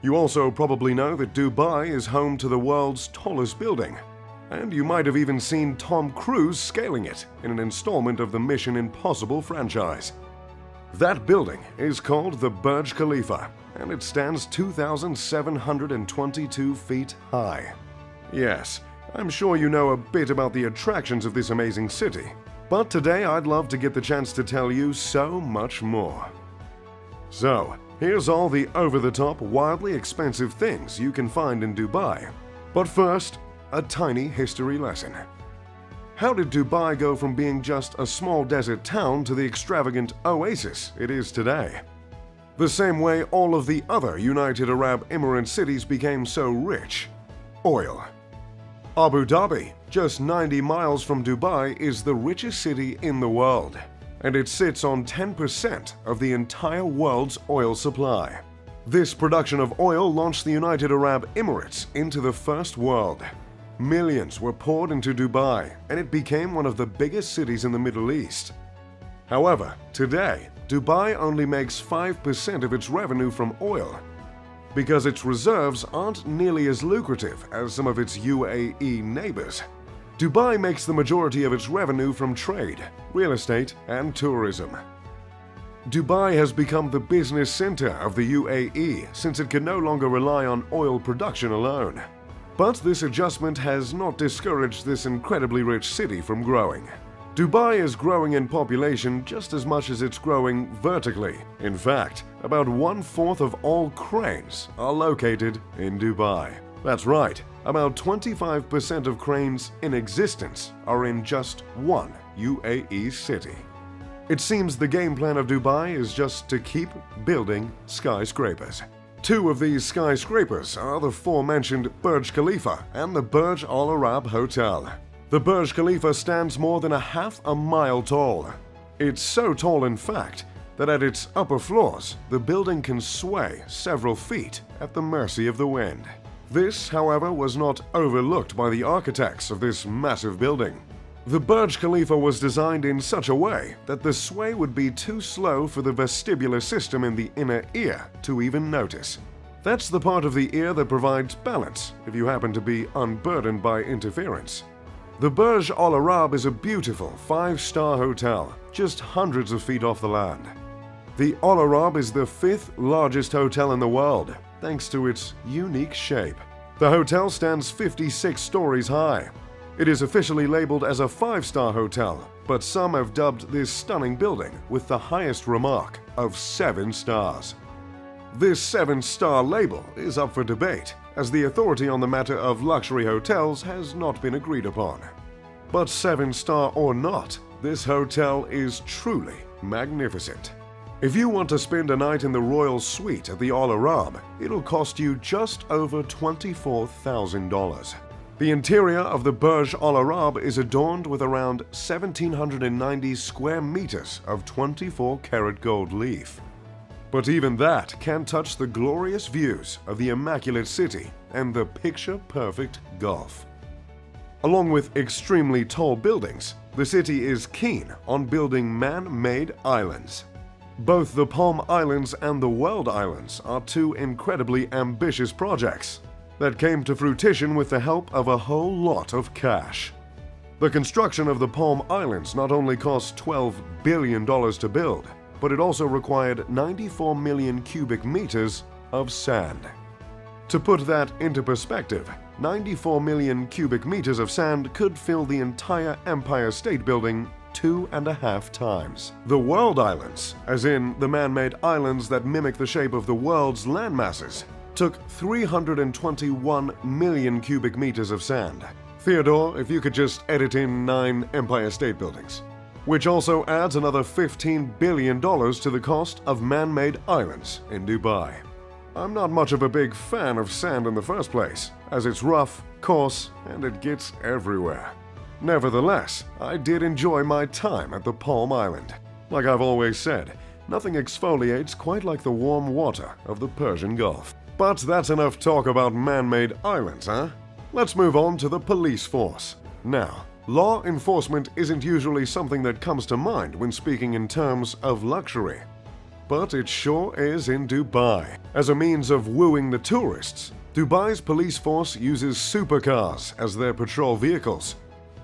You also probably know that Dubai is home to the world's tallest building, and you might have even seen Tom Cruise scaling it in an installment of the Mission Impossible franchise. That building is called the Burj Khalifa, and it stands 2,722 feet high. Yes, I'm sure you know a bit about the attractions of this amazing city, but today I'd love to get the chance to tell you so much more. So, here's all the over-the-top, wildly expensive things you can find in Dubai. But first, a tiny history lesson. How did Dubai go from being just a small desert town to the extravagant oasis it is today? The same way all of the other United Arab Emirates cities became so rich: oil. Abu Dhabi, just 90 miles from Dubai, is the richest city in the world, and it sits on 10% of the entire world's oil supply. This production of oil launched the United Arab Emirates into the First World. Millions were poured into Dubai, and it became one of the biggest cities in the Middle East. However, today, Dubai only makes 5% of its revenue from oil, because its reserves aren't nearly as lucrative as some of its UAE neighbors. Dubai makes the majority of its revenue from trade, real estate, and tourism. Dubai has become the business center of the UAE since it can no longer rely on oil production alone. But this adjustment has not discouraged this incredibly rich city from growing. Dubai is growing in population just as much as it's growing vertically. In fact, about 1/4 of all cranes are located in Dubai. That's right, about 25% of cranes in existence are in just one UAE city. It seems the game plan of Dubai is just to keep building skyscrapers. Two of these skyscrapers are the aforementioned Burj Khalifa and the Burj Al Arab Hotel. The Burj Khalifa stands more than half a mile tall. It's so tall, in fact, that at its upper floors, the building can sway several feet at the mercy of the wind. This, however, was not overlooked by the architects of this massive building. The Burj Khalifa was designed in such a way that the sway would be too slow for the vestibular system in the inner ear to even notice. That's the part of the ear that provides balance if you happen to be unburdened by interference. The Burj Al Arab is a beautiful 5-star hotel, just hundreds of feet off the land. The Al Arab is the 5th largest hotel in the world, thanks to its unique shape. The hotel stands 56 stories high. It is officially labeled as a 5-star hotel, but some have dubbed this stunning building with the highest remark of 7 stars. This 7-star label is up for debate, as the authority on the matter of luxury hotels has not been agreed upon. But 7-star or not, this hotel is truly magnificent. If you want to spend a night in the royal suite at the Al Arab, it'll cost you just over $24,000. The interior of the Burj Al Arab is adorned with around 1,790 square meters of 24-karat gold leaf. But even that can't touch the glorious views of the immaculate city and the picture-perfect Gulf. Along with extremely tall buildings, the city is keen on building man-made islands. Both the Palm Islands and the World Islands are two incredibly ambitious projects that came to fruition with the help of a whole lot of cash. The construction of the Palm Islands not only cost $12 billion to build, but it also required 94 million cubic meters of sand. To put that into perspective, 94 million cubic meters of sand could fill the entire Empire State Building 2.5 times. The World Islands, as in the man-made islands that mimic the shape of the world's landmasses, took 321 million cubic meters of sand. Theodore, if you could just edit in 9 Empire State Buildings. Which also adds another $15 billion to the cost of man-made islands in Dubai. I'm not much of a big fan of sand in the first place, as it's rough, coarse, and it gets everywhere. Nevertheless, I did enjoy my time at the Palm Island. Like I've always said, nothing exfoliates quite like the warm water of the Persian Gulf. But that's enough talk about man-made islands, huh? Let's move on to the police force. Now, law enforcement isn't usually something that comes to mind when speaking in terms of luxury. but it sure is in Dubai. As a means of wooing the tourists, Dubai's police force uses supercars as their patrol vehicles.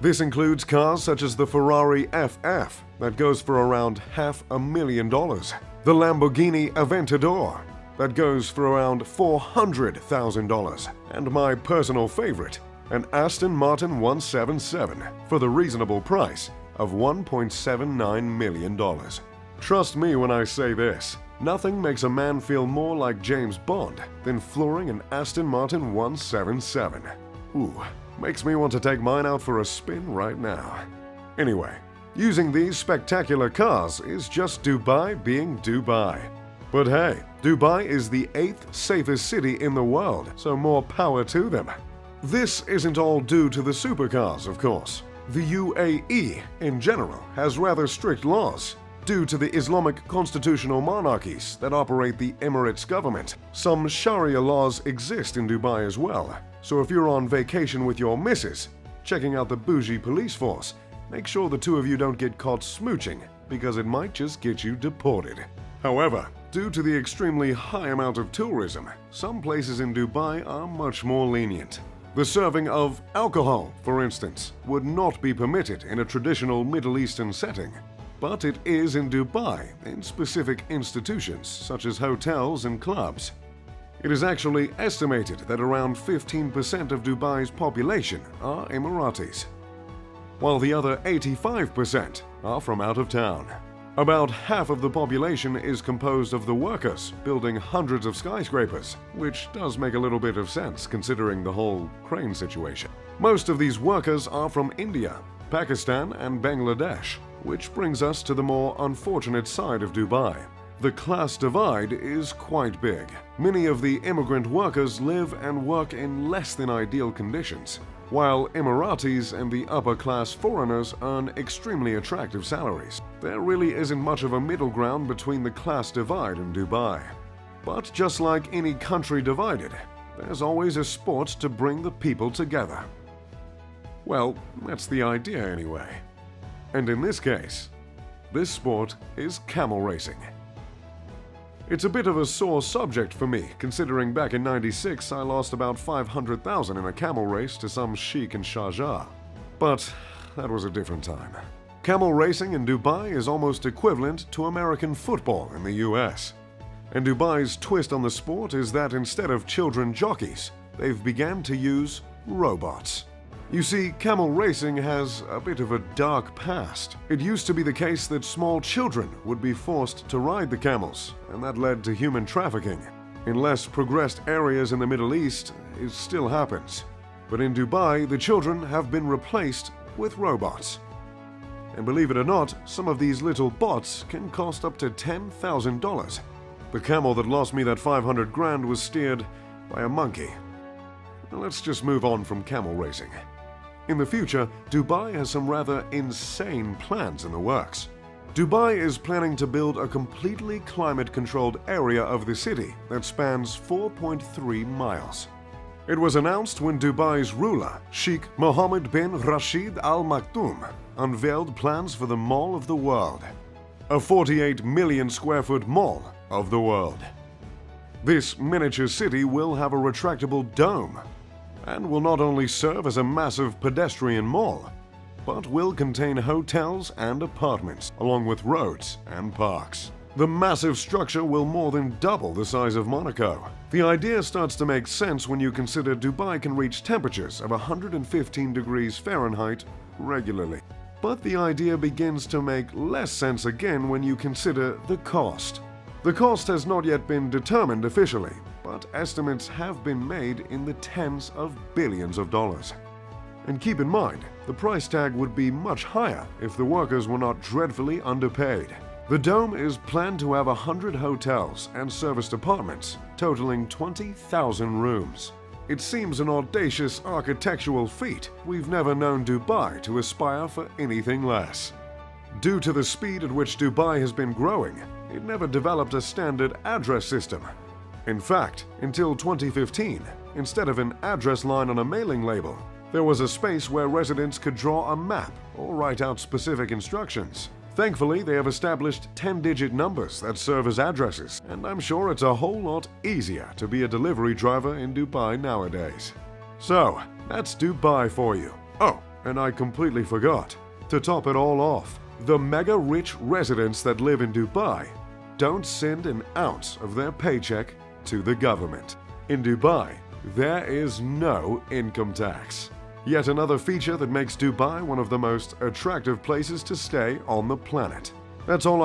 This includes cars such as the Ferrari FF that goes for around $500,000, the Lamborghini Aventador that goes for around $400,000, and my personal favorite, an Aston Martin 177 for the reasonable price of $1.79 million. Trust me when I say this, nothing makes a man feel more like James Bond than flooring an Aston Martin 177. Ooh, makes me want to take mine out for a spin right now. Anyway, using these spectacular cars is just Dubai being Dubai. But hey, Dubai is the 8th safest city in the world, so more power to them. This isn't all due to the supercars, of course. The UAE, in general, has rather strict laws. Due to the Islamic constitutional monarchies that operate the Emirates government, some Sharia laws exist in Dubai as well. So if you're on vacation with your missus, checking out the bougie police force, make sure the two of you don't get caught smooching, because it might just get you deported. However, due to the extremely high amount of tourism, some places in Dubai are much more lenient. The serving of alcohol, for instance, would not be permitted in a traditional Middle Eastern setting. But it is in Dubai in specific institutions such as hotels and clubs. It is actually estimated that around 15% of Dubai's population are Emiratis, while the other 85% are from out of town. About half of the population is composed of the workers building hundreds of skyscrapers, which does make a little bit of sense considering the whole crane situation. Most of these workers are from India, Pakistan, and Bangladesh, which brings us to the more unfortunate side of Dubai. The class divide is quite big. Many of the immigrant workers live and work in less than ideal conditions, while Emiratis and the upper-class foreigners earn extremely attractive salaries. There really isn't much of a middle ground between the class divide in Dubai. But just like any country divided, there's always a sport to bring the people together. Well, that's the idea anyway. And in this case, this sport is camel racing. It's a bit of a sore subject for me, considering back in '96 I lost about $500,000 in a camel race to some sheik in Sharjah. But that was a different time. Camel racing in Dubai is almost equivalent to American football in the US. And Dubai's twist on the sport is that instead of children jockeys, they've began to use robots. You see, camel racing has a bit of a dark past. It used to be the case that small children would be forced to ride the camels, and that led to human trafficking. In less progressed areas in the Middle East, it still happens. But in Dubai, the children have been replaced with robots. And believe it or not, some of these little bots can cost up to $10,000. The camel that lost me that 500 grand was steered by a monkey. Now let's just move on from camel racing. In the future, Dubai has some rather insane plans in the works. Dubai is planning to build a completely climate-controlled area of the city that spans 4.3 miles. It was announced when Dubai's ruler, Sheikh Mohammed bin Rashid Al Maktoum, unveiled plans for the Mall of the World, a 48 million square foot mall of the world. This miniature city will have a retractable dome and will not only serve as a massive pedestrian mall, but will contain hotels and apartments, along with roads and parks. The massive structure will more than double the size of Monaco. The idea starts to make sense when you consider Dubai can reach temperatures of 115 degrees Fahrenheit regularly. But the idea begins to make less sense again when you consider the cost. The cost has not yet been determined officially, but estimates have been made in the tens of billions of dollars. And keep in mind, the price tag would be much higher if the workers were not dreadfully underpaid. The dome is planned to have 100 hotels and serviced apartments, totaling 20,000 rooms. It seems an audacious architectural feat. We've never known Dubai to aspire for anything less. Due to the speed at which Dubai has been growing, it never developed a standard address system. In fact, until 2015, instead of an address line on a mailing label, there was a space where residents could draw a map or write out specific instructions. Thankfully, they have established 10-digit numbers that serve as addresses, and I'm sure it's a whole lot easier to be a delivery driver in Dubai nowadays. So, that's Dubai for you. Oh, and I completely forgot. To top it all off, the mega-rich residents that live in Dubai don't send an ounce of their paycheck to the government. In Dubai, there is no income tax. Yet another feature that makes Dubai one of the most attractive places to stay on the planet. That's all